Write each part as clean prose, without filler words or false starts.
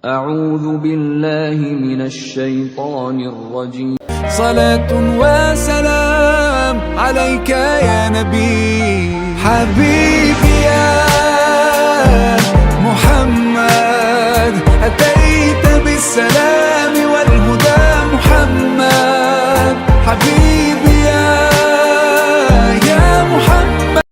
أعوذ بالله من الشيطان الرجيم. صلاة وسلام عليك يا نبي حبيبي يا محمد، أتيت بالسلام والهدى محمد حبيبي يا محمد.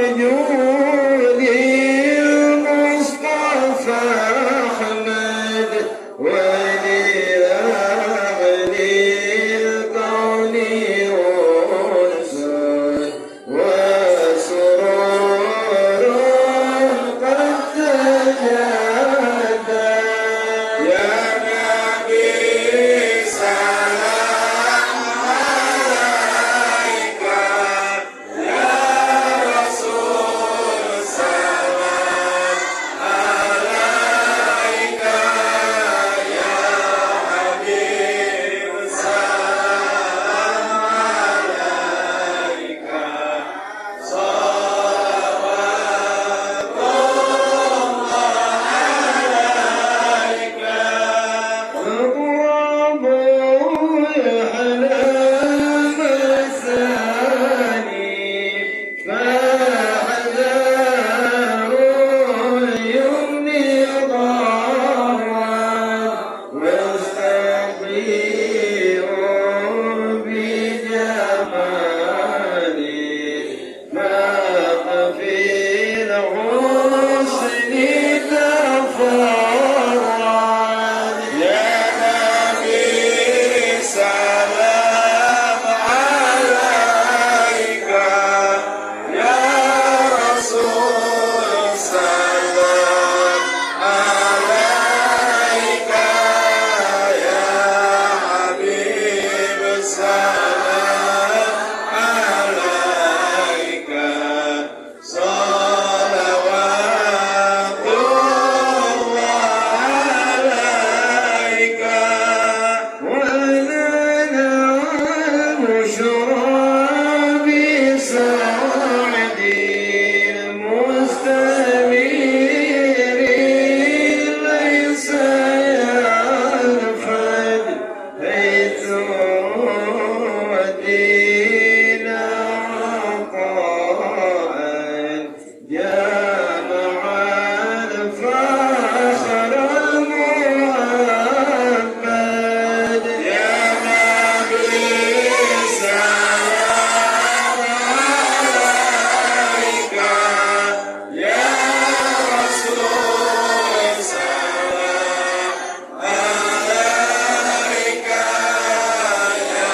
بوجود المصطفى أحمد ولأهل الكون أنس وسرور قد تجدد يا نبي سلام عليك يا رسول سلام عليك يا حبيب سلام عليك صلوات الله عليك أقرب الحنان مساني فحذار يمني ضرا واستطيع بجمالي ما في الحسن تفرد يا نبي سلام عليك يا رسول سلام عليك يا حبيب سلام عليك صلوات الله عليك ولنا المشرى بسعدي المستمير ليس ينفد حيث ودينا عطاء جامع الفخر المؤبد يا نبي سلام عليك يا رسول سلام عليك يا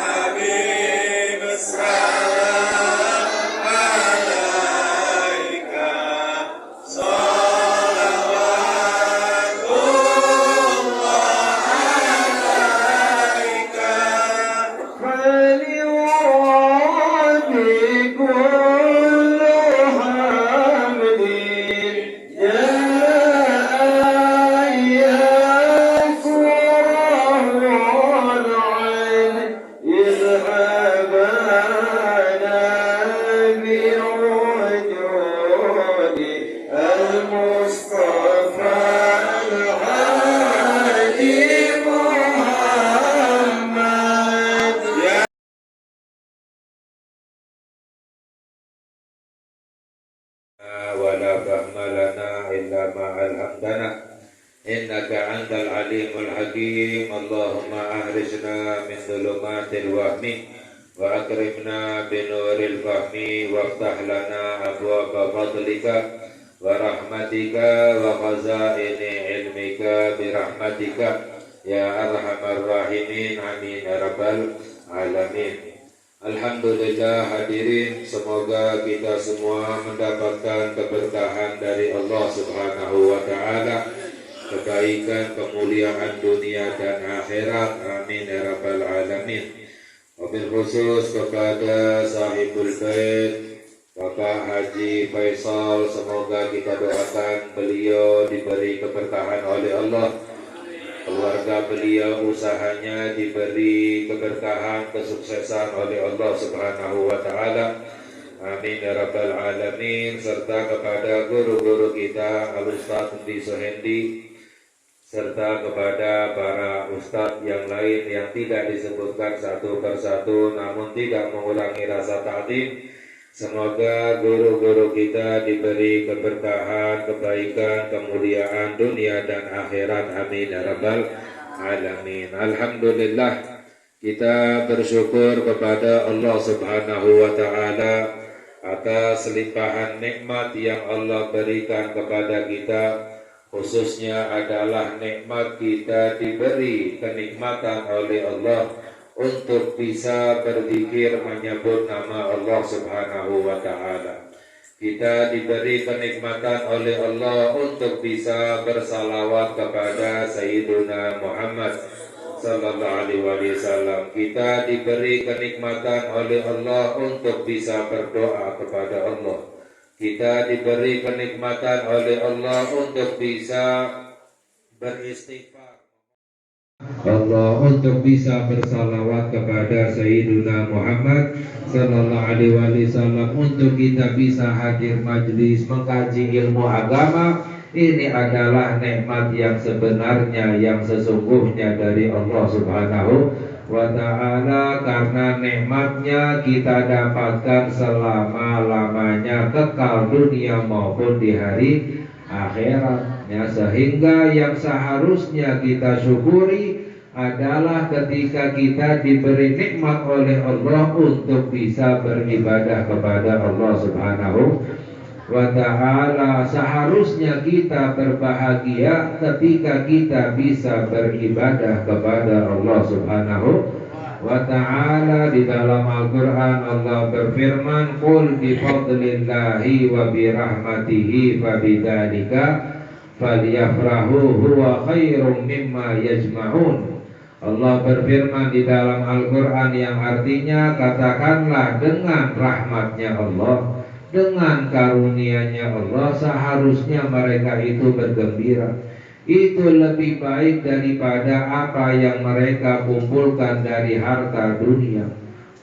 حبيب سلام عليك صلوات الله عليك فليرضي كل حمد جاء يكره العين اذهبنا بوجود المصطفى الهادي محمد يا ولا فهم لنا إلا ما علمتنا إنك أنت العليم الحكيم. اللهم أخرجنا من ظلمات الوهم وأكرمنا بنور الفهم وافتح لنا أبواب فضلك ورحمتك وخزائن علمك برحمتك يا أرحم الراحمين. Amin ya rabbal alamin. Alhamdulillah hadirin, semoga kita semua mendapatkan keberkahan dari Allah Subhanahu wa taala, kebaikan kebaikan, kemuliaan dunia dan akhirat. Amin ya rabbal alamin. Wabil khusus kepada sahibul bait Bapak Haji Faisal, semoga kita doakan beliau diberi keberkahan oleh Allah, keluarga beliau usahanya diberi keberkahan, kesuksesan oleh Allah Subhanahu wa taala. Amin ya rabbal alamin. Serta kepada guru-guru kita Al-Ustaz Mundi Suhendi, serta kepada para ustadz yang lain yang tidak disebutkan satu persatu namun tidak mengurangi rasa takdim. Semoga guru-guru kita diberi keberkahan, kebaikan, kemuliaan dunia dan akhirat. Amin ya rabbal alamin. Alhamdulillah, kita bersyukur kepada Allah Subhanahu wa taala atas limpahan nikmat yang Allah berikan kepada kita, khususnya adalah nikmat kita diberi kenikmatan oleh Allah untuk bisa berzikir menyebut nama Allah Subhanahu wa taala. Kita diberi kenikmatan oleh Allah untuk bisa bersalawat kepada Sayyiduna Muhammad sallallahu alaihi wasallam. Kita diberi kenikmatan oleh Allah untuk bisa berdoa kepada Allah. Kita diberi kenikmatan oleh Allah untuk bisa beristighfar Allah, untuk bisa bersalawat kepada Sayyiduna Muhammad sallallahu alaihi wasallam, untuk kita bisa hadir majlis mengkaji ilmu agama. Ini adalah nikmat yang sebenarnya, yang sesungguhnya dari Allah Subhanahu wa ta'ala. Karena nikmatnya kita dapatkan selama-lamanya, kekal dunia maupun di hari akhirat ya. Sehingga yang seharusnya kita syukuri adalah ketika kita diberi nikmat oleh Allah untuk bisa beribadah kepada Allah Subhanahu wa ta'ala. Seharusnya kita berbahagia ketika kita bisa beribadah kepada Allah Subhanahu wa ta'ala. Di dalam Al-Quran Allah berfirman, qul bifadlillahi wa birahmatihi fabidzalika falyafrahu huwa khairum mimma yajma'un. Allah berfirman di dalam Al-Quran yang artinya, katakanlah dengan rahmatnya Allah, dengan karunia-Nya Allah, seharusnya mereka itu bergembira. Itu lebih baik daripada apa yang mereka kumpulkan dari harta dunia.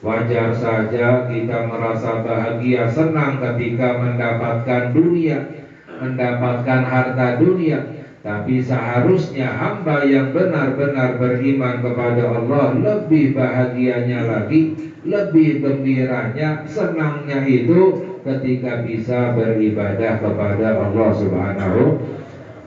Wajar saja kita merasa bahagia, senang ketika mendapatkan dunia, mendapatkan harta dunia. Tapi seharusnya hamba yang benar-benar beriman kepada Allah lebih bahagianya lagi, lebih gembiranya, senangnya itu ketika bisa beribadah kepada Allah Subhanahu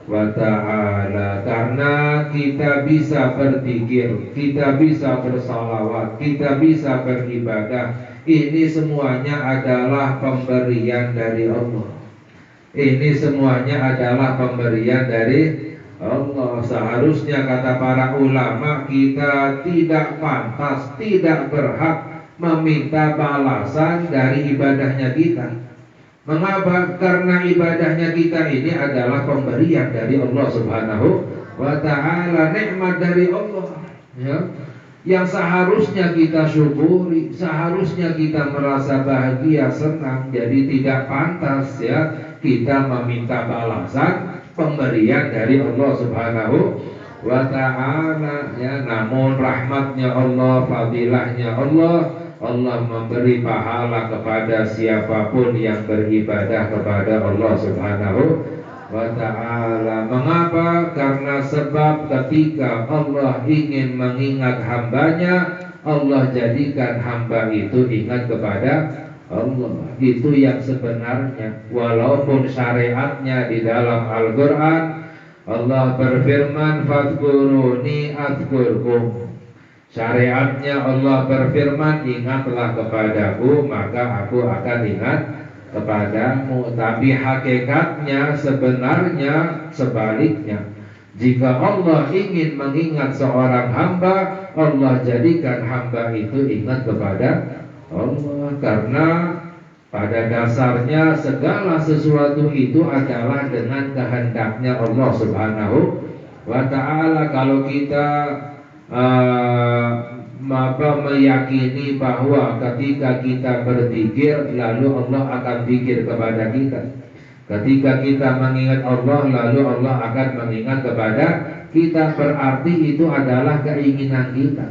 wa ta'ala. Karena kita bisa berzikir, kita bisa bersalawat, kita bisa beribadah. Ini semuanya adalah pemberian dari Allah. Ini semuanya adalah pemberian dari Allah. Seharusnya kata para ulama, kita tidak pantas, tidak berhak meminta balasan dari ibadahnya kita. Mengapa? Karena ibadahnya kita ini adalah pemberian dari Allah Subhanahu wa ta'ala, nikmat dari Allah ya, yang seharusnya kita syukuri, seharusnya kita merasa bahagia, senang. Jadi tidak pantas ya kita meminta balasan pemberian dari Allah Subhanahu wa ta'ala ya. Namun rahmatnya Allah, fadilahnya Allah, Allah memberi pahala kepada siapapun yang beribadah kepada Allah Subhanahu wa ta'ala. Mengapa? Karena sebab ketika Allah ingin mengingat hambanya, Allah jadikan hamba itu ingat kepada Allah. Itu yang sebenarnya. Walaupun syariatnya di dalam Al-Quran Allah berfirman, fadkuruni adkurkum. Syariatnya Allah berfirman, ingatlah kepadaku maka aku akan ingat kepadamu. Tapi hakikatnya sebenarnya sebaliknya. Jika Allah ingin mengingat seorang hamba, Allah jadikan hamba itu ingat kepada Allah. Karena pada dasarnya segala sesuatu itu adalah dengan kehendaknya Allah Subhanahu wa ta'ala. Kalau kita meyakini bahwa ketika kita berzikir lalu Allah akan zikir kepada kita. Ketika kita mengingat Allah lalu Allah akan mengingat kepada kita, berarti itu adalah keinginan kita.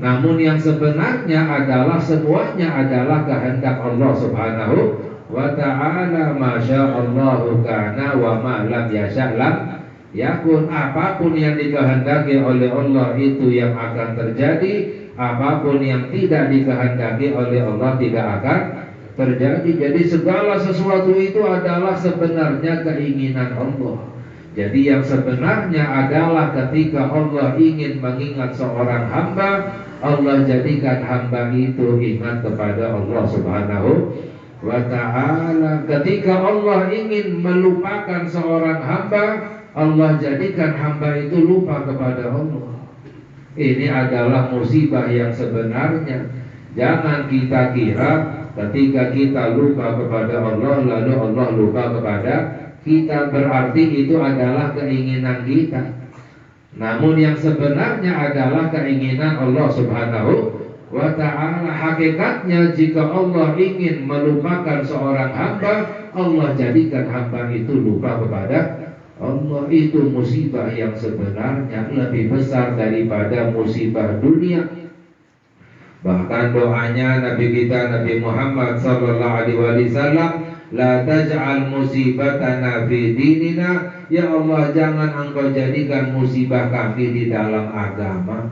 Namun yang sebenarnya adalah semuanya adalah kehendak Allah Subhanahu wa ta'ala. Masyaallahu kana wa ma lam yasha' lam yakun. Apapun yang dikehendaki oleh Allah itu yang akan terjadi, apapun yang tidak dikehendaki oleh Allah tidak akan terjadi. Jadi segala sesuatu itu adalah sebenarnya keinginan Allah. Jadi yang sebenarnya adalah ketika Allah ingin mengingat seorang hamba, Allah jadikan hamba itu ingat kepada Allah Subhanahu wa ta'ala. Ketika Allah ingin melupakan seorang hamba, Allah jadikan hamba itu lupa kepada Allah. Ini adalah musibah yang sebenarnya. Jangan kita kira ketika kita lupa kepada Allah lalu Allah lupa kepada kita, berarti itu adalah keinginan kita. Namun yang sebenarnya adalah keinginan Allah Subhanahu wa ta'ala. Hakikatnya jika Allah ingin melupakan seorang hamba, Allah jadikan hamba itu lupa kepada Allah. Itu musibah yang sebenarnya lebih besar daripada musibah dunia. Bahkan doanya Nabi kita Nabi Muhammad sallallahu alaihi wasallam, la taj'al musibatana fi dinina, ya Allah jangan engkau jadikan musibah kami di dalam agama.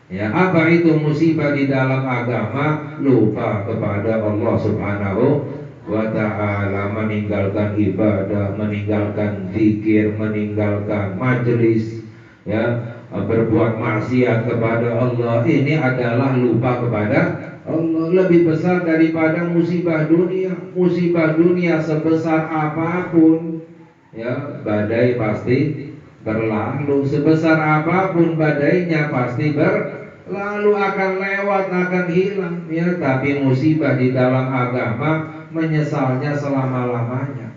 Ya, apa itu musibah di dalam agama? Lupa kepada Allah Subhanahu wa ta'ala, meninggalkan ibadah, meninggalkan zikir, meninggalkan majelis, ya, berbuat maksiat kepada Allah. Ini adalah lupa kepada Allah. Lebih besar daripada musibah dunia. Musibah dunia sebesar apapun, ya, badai pasti berlalu. Sebesar apapun badainya pasti berlalu, akan lewat, akan hilang, ya. Tapi musibah di dalam agama menyesalnya selama-lamanya,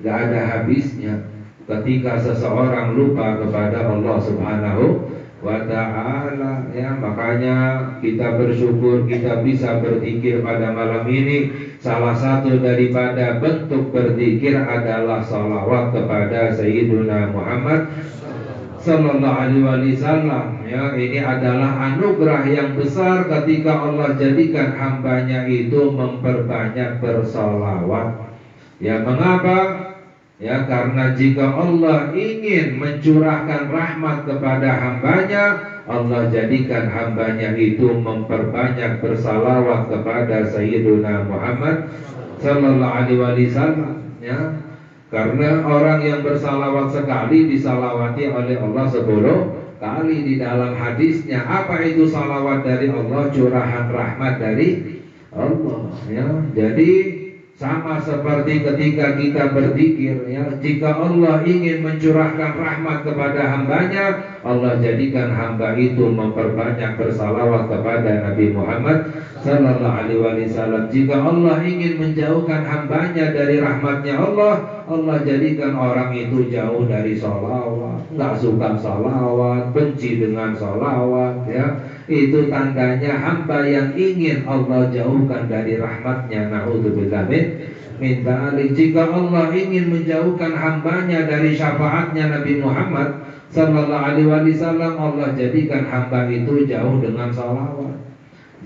gak ada habisnya. Ketika seseorang lupa kepada Allah Subhanahu wa ta'ala, ya, makanya kita bersyukur kita bisa berzikir pada malam ini. Salah satu daripada bentuk berzikir adalah salawat kepada Sayyiduna Muhammad sallallahu alaihi wasallam. Ya, ini adalah anugerah yang besar ketika Allah jadikan hambanya itu memperbanyak bersalawat. Ya, mengapa? Ya, karena jika Allah ingin mencurahkan rahmat kepada hambanya, Allah jadikan hambanya itu memperbanyak bersalawat kepada Sayyiduna Muhammad sallallahu alaihi wasallam. Ya, karena orang yang bersalawat sekali disalawati oleh Allah 10 kali. Di dalam hadisnya, apa itu salawat dari Allah? Curahan rahmat dari Allah. Ya, jadi sama seperti ketika kita berzikir, ya, jika Allah ingin mencurahkan rahmat kepada hambanya, Allah jadikan hamba itu memperbanyak bersalawat kepada Nabi Muhammad sallallahu alaihi wasallam. Jika Allah ingin menjauhkan hambanya dari rahmatnya Allah, Allah jadikan orang itu jauh dari salawat, nggak suka salawat, benci dengan salawat, ya. Itu tandanya hamba yang ingin Allah jauhkan dari rahmatnya. Na'udzubillah min dzalik. Jika Allah ingin menjauhkan hambanya dari syafaatnya Nabi Muhammad sallallahu alaihi wasallam, Allah jadikan hamba itu jauh dengan salawat.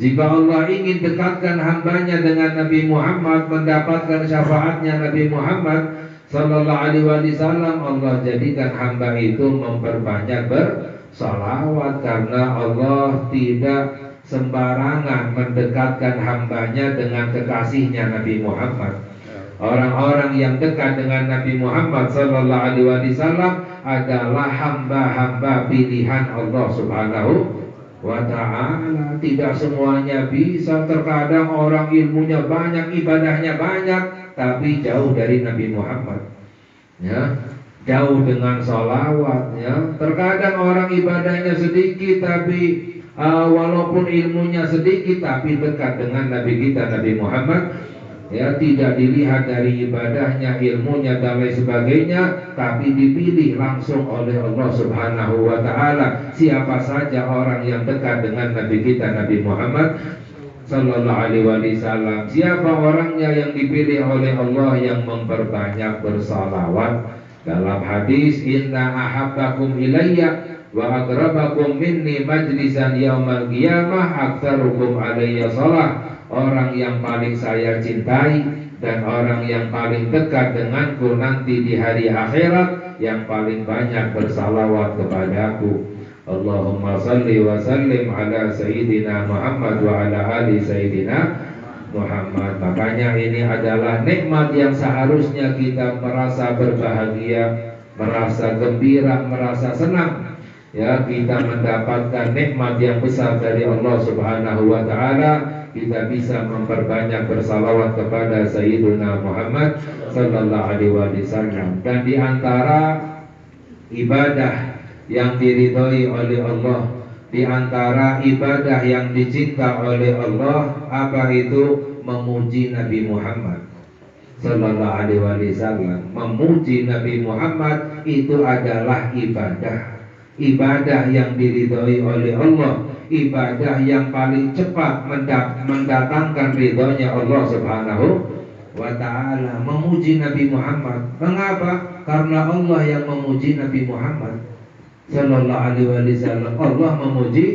Jika Allah ingin dekatkan hambanya dengan Nabi Muhammad, mendapatkan syafaatnya Nabi Muhammad sallallahu alaihi wasallam, Allah jadikan hamba itu memperbanyak bersalawat. Karena Allah tidak sembarangan mendekatkan hambanya dengan kekasihnya Nabi Muhammad. Orang-orang yang dekat dengan Nabi Muhammad sallallahu alaihi wasallam adalah hamba-hamba pilihan Allah Subhanahu wa ta'ala. Tidak semuanya bisa. Terkadang orang ilmunya banyak, ibadahnya banyak, tapi jauh dari Nabi Muhammad, ya, jauh dengan salawat, ya. Terkadang orang ibadahnya sedikit, tapi walaupun ilmunya sedikit, tapi dekat dengan Nabi kita Nabi Muhammad Ya, tidak dilihat dari ibadahnya, ilmunya dan lain sebagainya, tapi dipilih langsung oleh Allah Subhanahu wa taala. Siapa saja orang yang dekat dengan Nabi kita Nabi Muhammad sallallahu alaihi wasallam. Siapa orangnya yang dipilih oleh Allah yang memperbanyak bersalawat. Dalam hadis, inna ahabbakum ilayya wa aqrabakum minni majlisan yaumal qiyamah aktsarukum alayya shalah. Orang yang paling saya cintai dan orang yang paling dekat denganku nanti di hari akhirat yang paling banyak bersalawat kepadaku. Allahumma salli wa sallim ala sayyidina Muhammad wa ala ali sayyidina Muhammad. Makanya ini adalah nikmat yang seharusnya kita merasa berbahagia, merasa gembira, merasa senang. Ya, kita mendapatkan nikmat yang besar dari Allah Subhanahu wa taala. Kita bisa memperbanyak bersalawat kepada Sayyiduna Muhammad sallallahu alaihi wasallam. Dan di antara ibadah yang diridhoi oleh Allah, di antara ibadah yang dicinta oleh Allah, apa itu? Memuji Nabi Muhammad sallallahu alaihi wasallam. Memuji Nabi Muhammad itu adalah ibadah. Ibadah yang diridhoi oleh Allah, ibadah yang paling cepat mendatangkan ridhonya Allah Subhanahu wa ta'ala. Memuji Nabi Muhammad. Mengapa? Karena Allah yang memuji Nabi Muhammad sallallahu alaihi wasallam. Allah memuji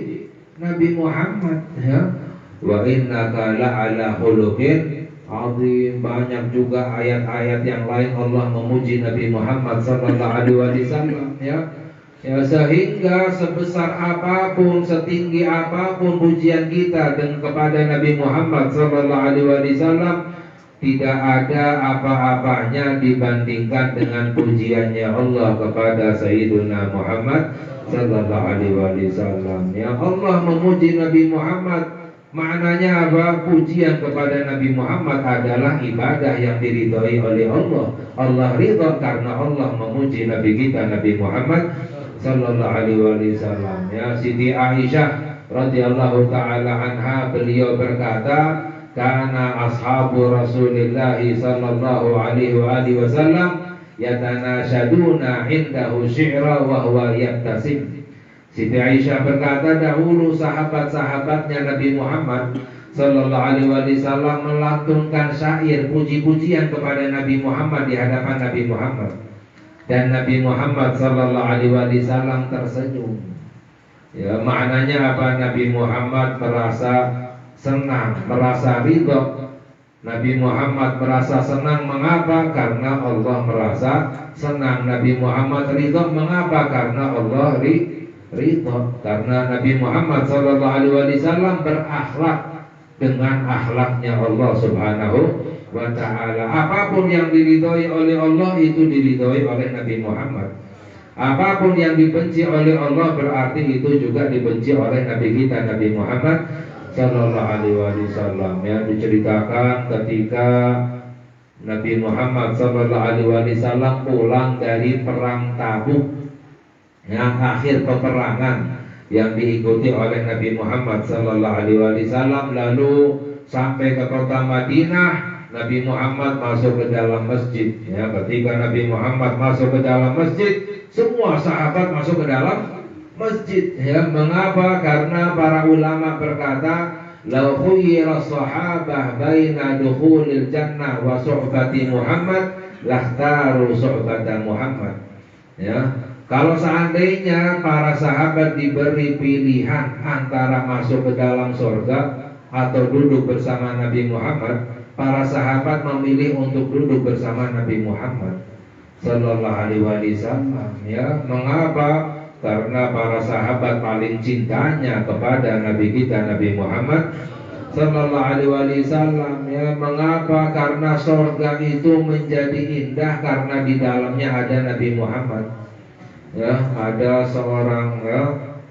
Nabi Muhammad, ya. Wa innaka la'ala khuluqin azim. Banyak juga ayat-ayat yang lain Allah memuji Nabi Muhammad sallallahu alaihi wasallam, ya. Ya, sehingga sebesar apapun, setinggi apapun pujian kita dan kepada Nabi Muhammad sallallahu alaihi wasallam, tidak ada apa-apanya dibandingkan dengan pujiannya Allah kepada Sayyiduna Muhammad sallallahu alaihi wasallam. Ya, Allah memuji Nabi Muhammad, maknanya apa? Pujian kepada Nabi Muhammad adalah ibadah yang diridhoi oleh Allah. Allah ridha karena Allah memuji Nabi kita Nabi Muhammad sallallahu alaihi wasallam. Ya, Siti Aisyah radhiyallahu taala anha, beliau berkata, kana ashabu Rasulillah sallallahu alaihi wasallam yatanashaduna indahu syi'ra wa huwa yabtasim. Siti Aisyah berkata, dahulu sahabat-sahabatnya Nabi Muhammad sallallahu alaihi wasallam melantunkan syair puji-pujian kepada Nabi Muhammad di hadapan Nabi Muhammad. Dan Nabi Muhammad sallallahu alaihi wasallam tersenyum. Ya, maknanya apa? Nabi Muhammad merasa senang, merasa ridho. Nabi Muhammad merasa senang, mengapa? Karena Allah merasa senang. Nabi Muhammad ridho, mengapa? Karena Allah ridho. Karena Nabi Muhammad sallallahu alaihi wasallam berakhlak dengan akhlaknya Allah Subhanahu wa ta'ala. Apapun yang diridhoi oleh Allah itu diridhoi oleh Nabi Muhammad. Apapun yang dibenci oleh Allah berarti itu juga dibenci oleh Nabi kita Nabi Muhammad sallallahu alaihi wasallam. Ya, diceritakan ketika Nabi Muhammad sallallahu alaihi wasallam pulang dari perang Tabuk, yang akhir peperangan yang diikuti oleh Nabi Muhammad sallallahu alaihi wasallam, lalu sampai ke kota Madinah. Nabi Muhammad masuk ke dalam masjid. Ya, ketika Nabi Muhammad masuk ke dalam masjid, semua sahabat masuk ke dalam masjid. Ya, mengapa? Karena para ulama berkata, "Lau khuyira sahabah baina dukhulil jannah wa suhbati Muhammad, lakhtaru suhbata Muhammad." Ya, kalau seandainya para sahabat diberi pilihan antara masuk ke dalam surga atau duduk bersama Nabi Muhammad, para sahabat memilih untuk duduk bersama Nabi Muhammad sallallahu alaihi wasallam. Ya, mengapa? Karena para sahabat paling cintanya kepada Nabi kita Nabi Muhammad sallallahu alaihi wasallam. Ya, mengapa? Karena surga itu menjadi indah karena di dalamnya ada Nabi Muhammad. Ya, ada seorang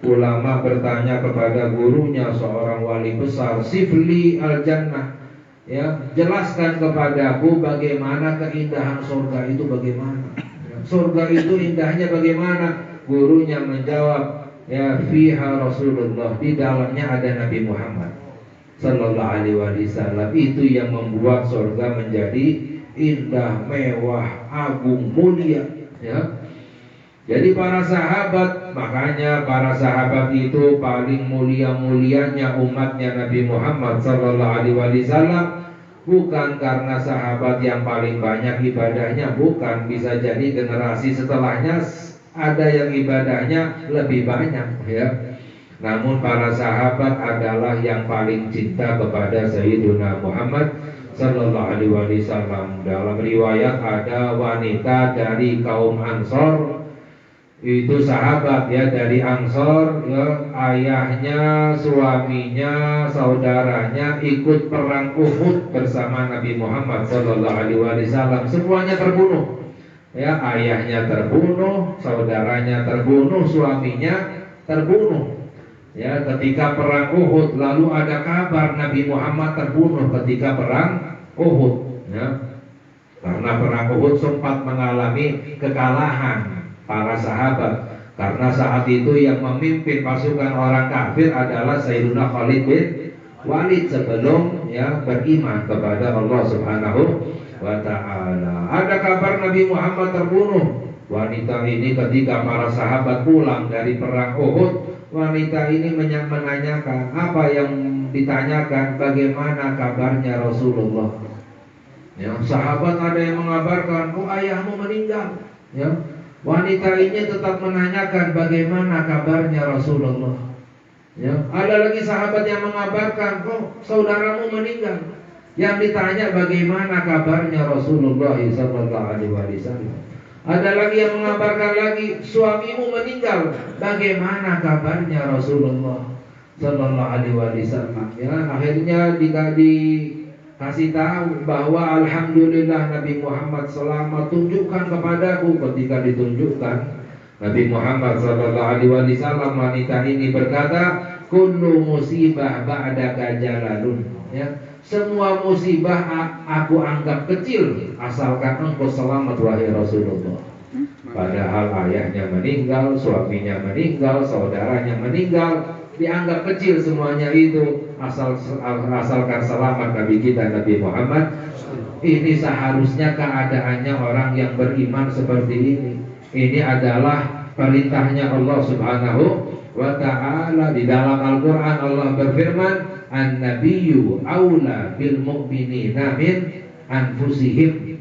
ulama bertanya kepada gurunya, seorang wali besar, sifli al-jannah. Ya, jelaskan kepadaku bagaimana keindahan surga itu bagaimana. Ya, surga itu indahnya bagaimana? Gurunya menjawab, ya, fiha Rasulullah, di dalamnya ada Nabi Muhammad Sallallahu alaihi wasallam. Itu yang membuat surga menjadi indah, mewah, agung, mulia, ya. Jadi para sahabat, makanya para sahabat itu paling mulia-mulianya umatnya Nabi Muhammad sallallahu alaihi wasallam. Bukan karena sahabat yang paling banyak ibadahnya, bukan, bisa jadi generasi setelahnya ada yang ibadahnya lebih banyak, ya. Namun para sahabat adalah yang paling cinta kepada Sayyiduna Muhammad sallallahu alaihi wasallam. Dalam riwayat ada wanita dari kaum Ansor, itu sahabat, ya, dari Ansor, ya, ayahnya, suaminya, saudaranya ikut perang Uhud bersama Nabi Muhammad sallallahu alaihi wasallam. Semuanya terbunuh, ya, ayahnya terbunuh, saudaranya terbunuh, suaminya terbunuh, ya, ketika perang Uhud. Lalu ada kabar Nabi Muhammad terbunuh ketika perang Uhud, ya, karena perang Uhud sempat mengalami kekalahan para sahabat, karena saat itu yang memimpin pasukan orang kafir adalah Sayyidina Khalid bin Walid sebelum, ya, beriman kepada Allah Subhanahu wa ta'ala. Ada kabar Nabi Muhammad terbunuh. Wanita ini ketika para sahabat pulang dari perang Uhud, wanita ini menanyakan apa yang ditanyakan, bagaimana kabarnya Rasulullah. Ya, sahabat ada yang mengabarkan, oh ayahmu meninggal, ya. Wanita ini tetap menanyakan bagaimana kabarnya Rasulullah, ya. Ada lagi sahabat yang mengabarkan, oh saudaramu meninggal. Yang ditanya bagaimana kabarnya Rasulullah sallallahu alaihi wasallam. Ada lagi yang mengabarkan lagi, suamimu meninggal, bagaimana kabarnya Rasulullah sallallahu alaihi wasallam. Ya, akhirnya dikasih tahu bahwa alhamdulillah Nabi Muhammad selamat, tunjukkan kepadaku. Ketika ditunjukkan Nabi Muhammad sallallahu alaihi wasallam, wanita ini berkata, kullu musibah ba'daka jalalun, ya, semua musibah aku anggap kecil asalkan engkau selamat wahai Rasulullah. Padahal ayahnya meninggal, suaminya meninggal, saudaranya meninggal, dianggap kecil semuanya itu asalkan selamat Nabi kita Nabi Muhammad. Ini seharusnya keadaannya orang yang beriman seperti ini. Ini adalah perintahnya Allah Subhanahu wa ta'ala. Di dalam Al-Quran Allah berfirman, an-nabiyyu aula bil mu'minina min anfusihim,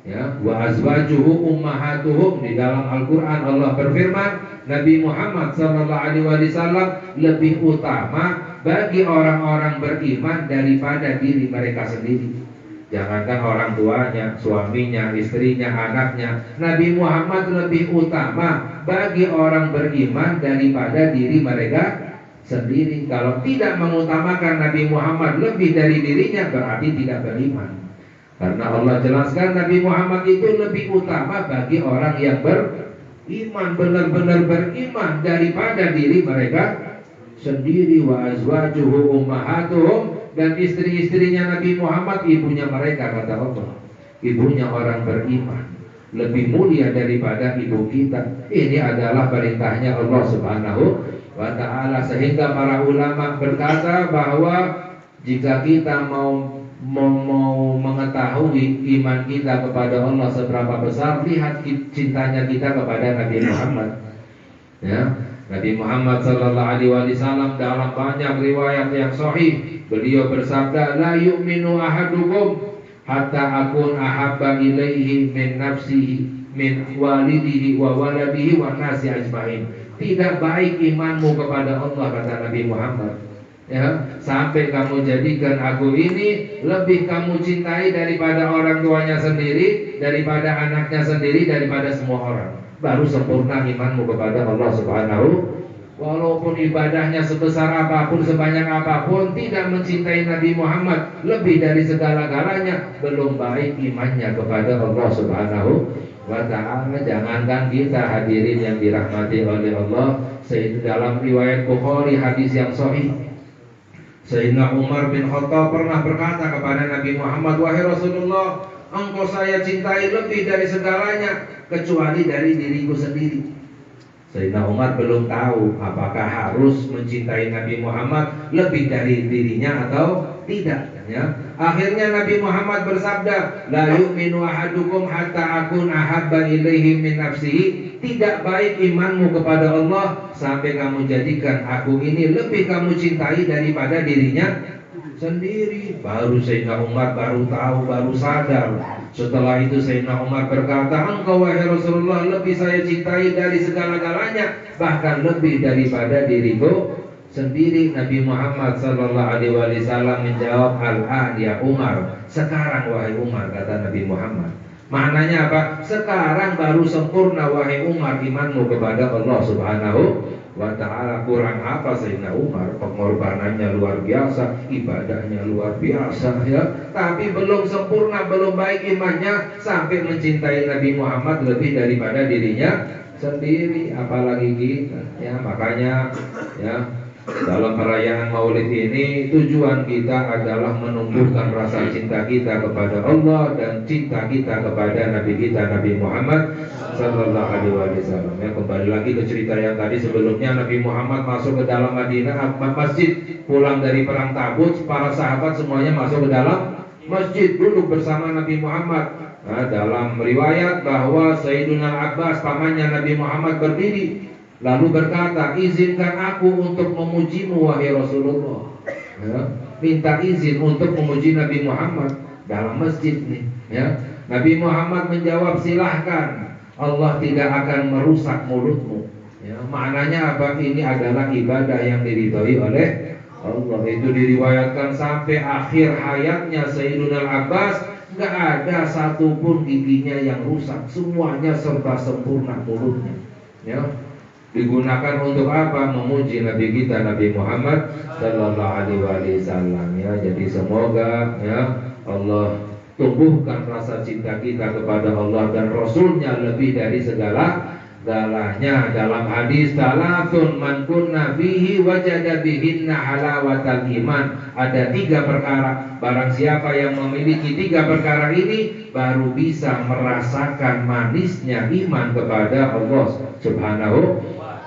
ya, wa azwajuhu ummahatuhum. Di dalam Al-Quran Allah berfirman, Nabi Muhammad sallallahu alaihi wasallam lebih utama bagi orang-orang beriman daripada diri mereka sendiri. Jangankan orang tuanya, suaminya, istrinya, anaknya, Nabi Muhammad lebih utama bagi orang beriman daripada diri mereka sendiri. Kalau tidak mengutamakan Nabi Muhammad lebih dari dirinya, berarti tidak beriman. Karena Allah jelaskan Nabi Muhammad itu lebih utama bagi orang yang beriman, benar-benar beriman daripada diri mereka sendiri. Wa azwajuhu ummahatuhum, dan istri-istrinya Nabi Muhammad ibunya mereka, kata Allah. Ibunya orang beriman lebih mulia daripada ibu kita. Ini adalah perintahnya Allah Subhanahu wa ta'ala. Sehingga para ulama berkata bahwa jika kita mau mengetahui iman kita kepada Allah seberapa besar, lihat cintanya kita kepada Nabi Muhammad, ya. Nabi Muhammad sallallahu alaihi wasallam dalam banyak riwayat yang sahih, beliau bersabda, la yu'minu ahadukum hatta akun ahabba ilaihi min nafsihi min walidihi wa waladihi wa nasi ajmain. Tidak baik imanmu kepada Allah, kata Nabi Muhammad, ya, sampai kamu jadikan aku ini lebih kamu cintai daripada orang tuanya sendiri, daripada anaknya sendiri, daripada semua orang. Baru sempurna imanmu kepada Allah Subhanahu. Walaupun ibadahnya sebesar apapun, sebanyak apapun, tidak mencintai Nabi Muhammad lebih dari segala-galanya, belum baik imannya kepada Allah Subhanahu wa ta'ala. Jangankan kita, hadirin yang dirahmati oleh Allah, dalam riwayat Bukhari hadis yang sahih, Sayyidina Umar bin Khattab pernah berkata kepada Nabi Muhammad, wahai Rasulullah, engkau saya cintai lebih dari segalanya kecuali dari diriku sendiri. Sayyidina Umar belum tahu apakah harus mencintai Nabi Muhammad lebih dari dirinya atau tidak, ya. Akhirnya Nabi Muhammad bersabda, la yu'minu ahadukum hatta akun ahabba ilaihi min nafsihi. Tidak baik imanmu kepada Allah sampai kamu jadikan aku ini lebih kamu cintai daripada dirinya sendiri. Baru Sayyidina Umar baru tahu, baru sadar. Setelah itu Sayyidina Umar berkata, engkau wahai Rasulullah lebih saya cintai dari segala-galanya, bahkan lebih daripada diriku sendiri. Nabi Muhammad sallallahu alaihi wasallam menjawab, al-an ya Umar, sekarang wahai Umar, kata Nabi Muhammad. Maknanya apa? Sekarang baru sempurna wahai Umar imanmu kepada Allah Subhanahu wa ta'ala. Kurang apa Sayyidina Umar? Pengorbanannya luar biasa, ibadahnya luar biasa, ya. Tapi belum sempurna, belum baik imannya sampai mencintai Nabi Muhammad lebih daripada dirinya sendiri, apalagi kita, ya. Makanya, ya, dalam perayaan Maulid ini tujuan kita adalah menumbuhkan rasa cinta kita kepada Allah dan cinta kita kepada Nabi kita Nabi Muhammad sallallahu alaihi wasallam. Ya, kembali lagi ke cerita yang tadi sebelumnya, Nabi Muhammad masuk ke dalam Madinah masjid, pulang dari perang Tabuk, para sahabat semuanya masuk ke dalam masjid, duduk bersama Nabi Muhammad. Nah, dalam riwayat bahwa Sayyidina Abbas pamannya Nabi Muhammad berdiri lalu berkata, izinkan aku untuk memujimu wahai Rasulullah, ya. Minta izin untuk memuji Nabi Muhammad dalam masjid nih, ya. Nabi Muhammad menjawab, silahkan, Allah tidak akan merusak mulutmu, ya. Maknanya apa? Ini adalah ibadah yang diridhoi oleh Allah. Itu diriwayatkan sampai akhir hayatnya Sayyidina Abbas nggak ada satupun giginya yang rusak, semuanya serba sempurna mulutnya, ya. Digunakan untuk apa? Memuji Nabi kita Nabi Muhammad sallallahu alaihi wasallam, ya. Jadi semoga, ya, Allah tumbuhkan rasa cinta kita kepada Allah dan Rasulnya lebih dari segala-galanya. Dalam hadis, salatun man kunna fihi wajada bihinna halawatal iman. Ada 3 perkara, barang siapa yang memiliki 3 perkara ini baru bisa merasakan manisnya iman kepada Allah Subhanahu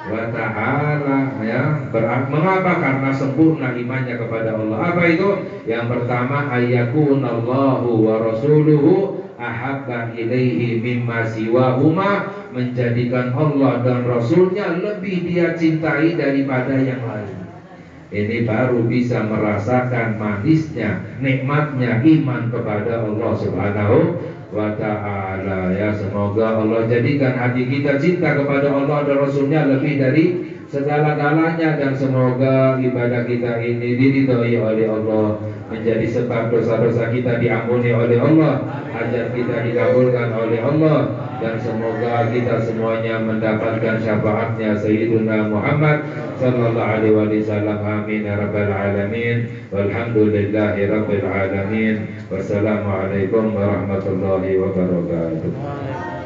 wa ta'ala, ya. Mengapa? Karena sempurna imannya kepada Allah. Apa itu? Yang pertama, ayyakunallahu wa rasuluhu ahabba ilaihi mimma siwahuma, menjadikan Allah dan Rasulnya lebih dia cintai daripada yang lain. Ini baru bisa merasakan manisnya, nikmatnya iman kepada Allah Subhanahu wa ta'ala, ya. Semoga Allah jadikan hati kita cinta kepada Allah dan Rasulnya lebih dari segala-galanya, dan semoga ibadah kita ini diridhoi oleh Allah, menjadi sebab dosa-dosa kita diampuni oleh Allah, hajat kita dikabulkan oleh Allah, dan semoga kita semuanya mendapatkan syafaatnya Sayyiduna Muhammad sallallahu alaihi wasallam. Amin ya rabbal alamin. Walhamdulillahi rabbil alamin. Wassalamualaikum warahmatullahi wabarakatuh.